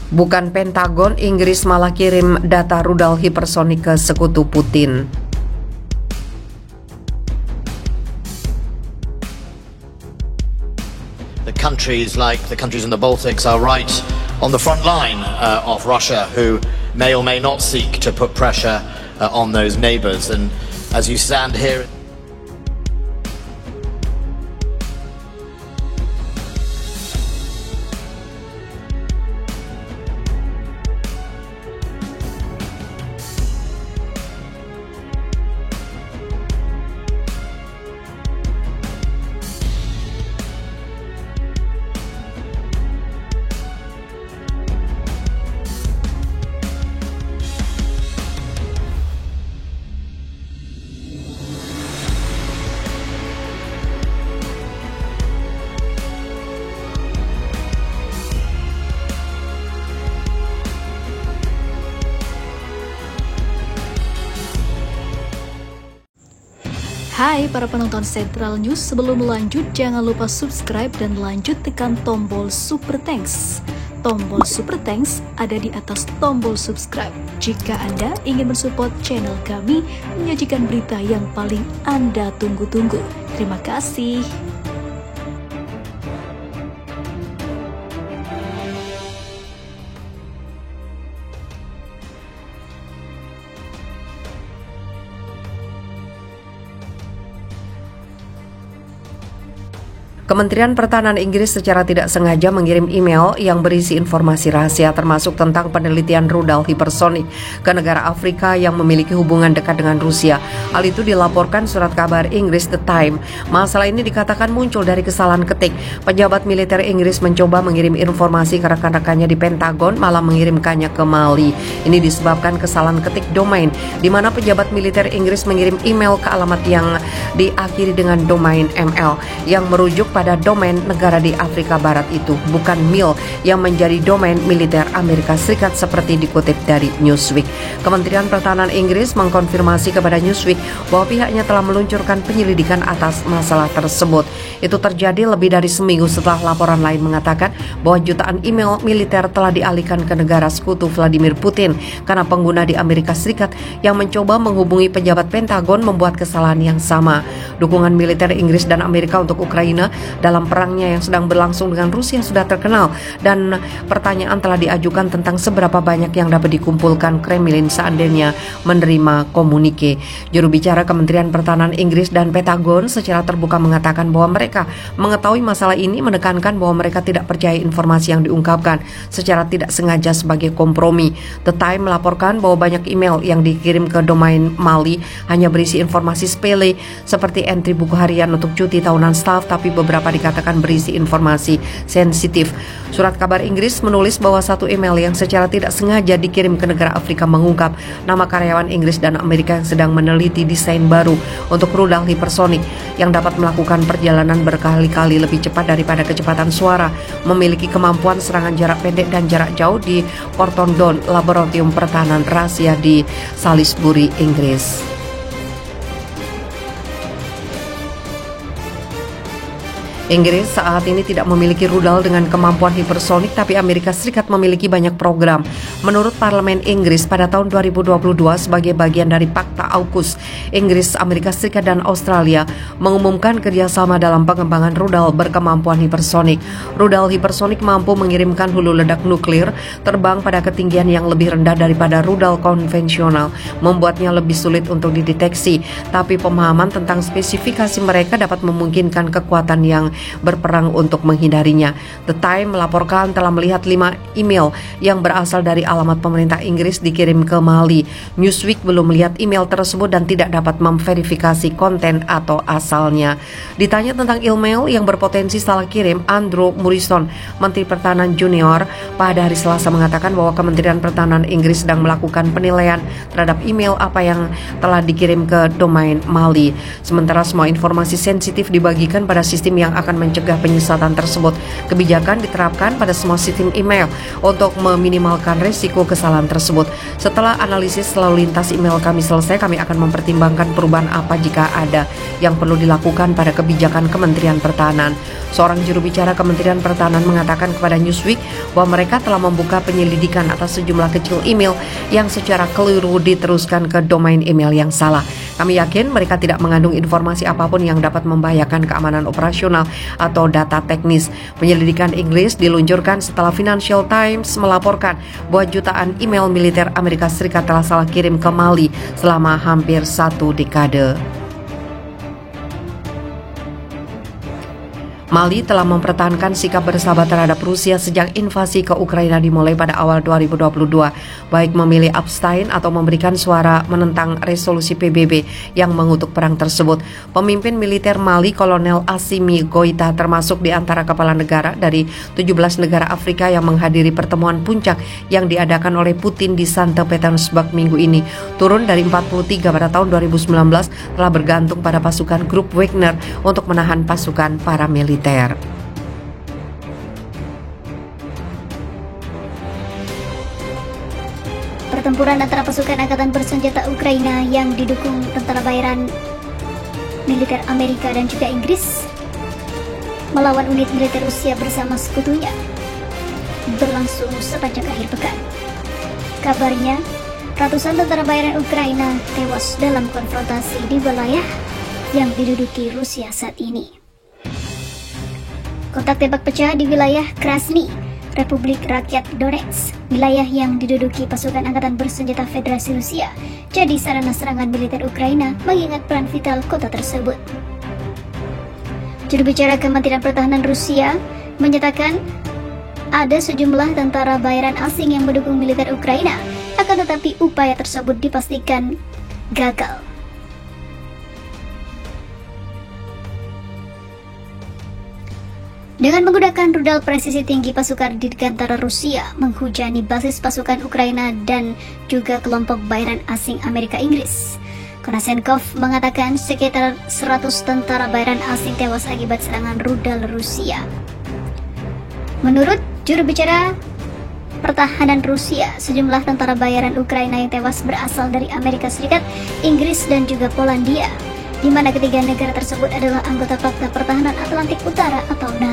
Bukan Pentagon, Inggris malah kirim data rudal hipersonik ke sekutu Putin. The countries like the countries in the Baltics are right on the front line of Russia, who may or may not seek to put pressure on those neighbors. And as you stand here, Hai para penonton Central News, sebelum lanjut jangan lupa subscribe dan lanjut tekan tombol Super Thanks. Tombol Super Thanks ada di atas tombol subscribe. Jika Anda ingin mensupport channel kami menyajikan berita yang paling Anda tunggu-tunggu. Terima kasih. Kementerian Pertahanan Inggris secara tidak sengaja mengirim email yang berisi informasi rahasia termasuk tentang penelitian rudal hipersonik ke negara Afrika yang memiliki hubungan dekat dengan Rusia. Hal itu dilaporkan surat kabar Inggris The Times. Masalah ini dikatakan muncul dari kesalahan ketik. Pejabat militer Inggris mencoba mengirim informasi ke rekan-rekannya di Pentagon, malah mengirimkannya ke Mali. Ini disebabkan kesalahan ketik domain, di mana pejabat militer Inggris mengirim email ke alamat yang diakhiri dengan domain ML yang merujuk pada domain negara di Afrika Barat itu, bukan MIL yang menjadi domain militer Amerika Serikat seperti dikutip dari Newsweek. Kementerian Pertahanan Inggris mengkonfirmasi kepada Newsweek bahwa pihaknya telah meluncurkan penyelidikan atas masalah tersebut. Itu terjadi lebih dari seminggu setelah laporan lain mengatakan bahwa jutaan email militer telah dialihkan ke negara sekutu Vladimir Putin karena pengguna di Amerika Serikat yang mencoba menghubungi pejabat Pentagon membuat kesalahan yang sama. Dukungan militer Inggris dan Amerika untuk Ukraina dalam perangnya yang sedang berlangsung dengan Rusia sudah terkenal, dan pertanyaan telah diajukan tentang seberapa banyak yang dapat dikumpulkan Kremlin seandainya menerima komunike. Juru bicara Kementerian Pertahanan Inggris dan Pentagon secara terbuka mengatakan bahwa mereka mengetahui masalah ini, menekankan bahwa mereka tidak percaya informasi yang diungkapkan secara tidak sengaja sebagai kompromi. The Times melaporkan bahwa banyak email yang dikirim ke domain Mali hanya berisi informasi sepele seperti entry buku harian untuk cuti tahunan staf, tapi beberapa dikatakan berisi informasi sensitif. Surat kabar Inggris menulis bahwa satu email yang secara tidak sengaja dikirim ke negara Afrika mengungkap nama karyawan Inggris dan Amerika yang sedang meneliti desain baru untuk rudal hipersonik yang dapat melakukan perjalanan berkali-kali lebih cepat daripada kecepatan suara, memiliki kemampuan serangan jarak pendek dan jarak jauh di Porton Down, laboratorium pertahanan rahasia di Salisbury, Inggris. Inggris saat ini tidak memiliki rudal dengan kemampuan hipersonik, tapi Amerika Serikat memiliki banyak program. Menurut Parlemen Inggris, pada tahun 2022 sebagai bagian dari Pakta AUKUS, Inggris, Amerika Serikat, dan Australia mengumumkan kerjasama dalam pengembangan rudal berkemampuan hipersonik. Rudal hipersonik mampu mengirimkan hulu ledak nuklir terbang pada ketinggian yang lebih rendah daripada rudal konvensional, membuatnya lebih sulit untuk dideteksi, tapi pemahaman tentang spesifikasi mereka dapat memungkinkan kekuatan yang berperang untuk menghindarinya. The Times melaporkan telah melihat 5 email yang berasal dari alamat pemerintah Inggris dikirim ke Mali. Newsweek belum melihat email tersebut dan tidak dapat memverifikasi konten atau asalnya. Ditanya tentang email yang berpotensi salah kirim, Andrew Morrison, Menteri Pertahanan Junior, pada hari Selasa mengatakan bahwa Kementerian Pertahanan Inggris sedang melakukan penilaian terhadap email apa yang telah dikirim ke domain Mali. Sementara semua informasi sensitif dibagikan pada sistem yang akan akan mencegah penyesatan tersebut. Kebijakan diterapkan pada semua sistem email untuk meminimalkan risiko kesalahan tersebut. Setelah analisis lalu lintas email kami selesai, kami akan mempertimbangkan perubahan apa jika ada yang perlu dilakukan pada kebijakan Kementerian Pertahanan. Seorang juru bicara Kementerian Pertahanan mengatakan kepada Newsweek bahwa mereka telah membuka penyelidikan atas sejumlah kecil email yang secara keliru diteruskan ke domain email yang salah. Kami yakin mereka tidak mengandung informasi apapun yang dapat membahayakan keamanan operasional atau data teknis. Penyelidikan Inggris diluncurkan setelah Financial Times melaporkan bahwa jutaan email militer Amerika Serikat telah salah kirim ke Mali selama hampir 1 dekade. Mali telah mempertahankan sikap bersahabat terhadap Rusia sejak invasi ke Ukraina dimulai pada awal 2022, baik memilih abstain atau memberikan suara menentang resolusi PBB yang mengutuk perang tersebut. Pemimpin militer Mali, Kolonel Assimi Goïta, termasuk di antara kepala negara dari 17 negara Afrika yang menghadiri pertemuan puncak yang diadakan oleh Putin di St. Petersburg minggu ini. Turun dari 43 pada tahun 2019, telah bergantung pada pasukan grup Wagner untuk menahan pasukan paramiliter. Pertempuran antara pasukan angkatan bersenjata Ukraina yang didukung tentara bayaran militer Amerika dan juga Inggris melawan unit militer Rusia bersama sekutunya berlangsung sepanjang akhir pekan. Kabarnya, ratusan tentara bayaran Ukraina tewas dalam konfrontasi di wilayah yang diduduki Rusia saat ini. Kontak tembak pecah di wilayah Krasny, Republik Rakyat Donetsk, wilayah yang diduduki pasukan angkatan bersenjata Federasi Rusia, jadi sarana serangan militer Ukraina mengingat peran vital kota tersebut. Juru bicara Kementerian Pertahanan Rusia menyatakan ada sejumlah tentara bayaran asing yang mendukung militer Ukraina, akan tetapi upaya tersebut dipastikan gagal. Dengan menggunakan rudal presisi tinggi, pasukan dirgantara Rusia menghujani basis pasukan Ukraina dan juga kelompok bayaran asing Amerika Inggris. Konashenkov mengatakan sekitar 100 tentara bayaran asing tewas akibat serangan rudal Rusia. Menurut juru bicara Pertahanan Rusia, sejumlah tentara bayaran Ukraina yang tewas berasal dari Amerika Serikat, Inggris, dan juga Polandia, di mana ketiga negara tersebut adalah anggota Pakta Pertahanan Atlantik Utara atau NATO.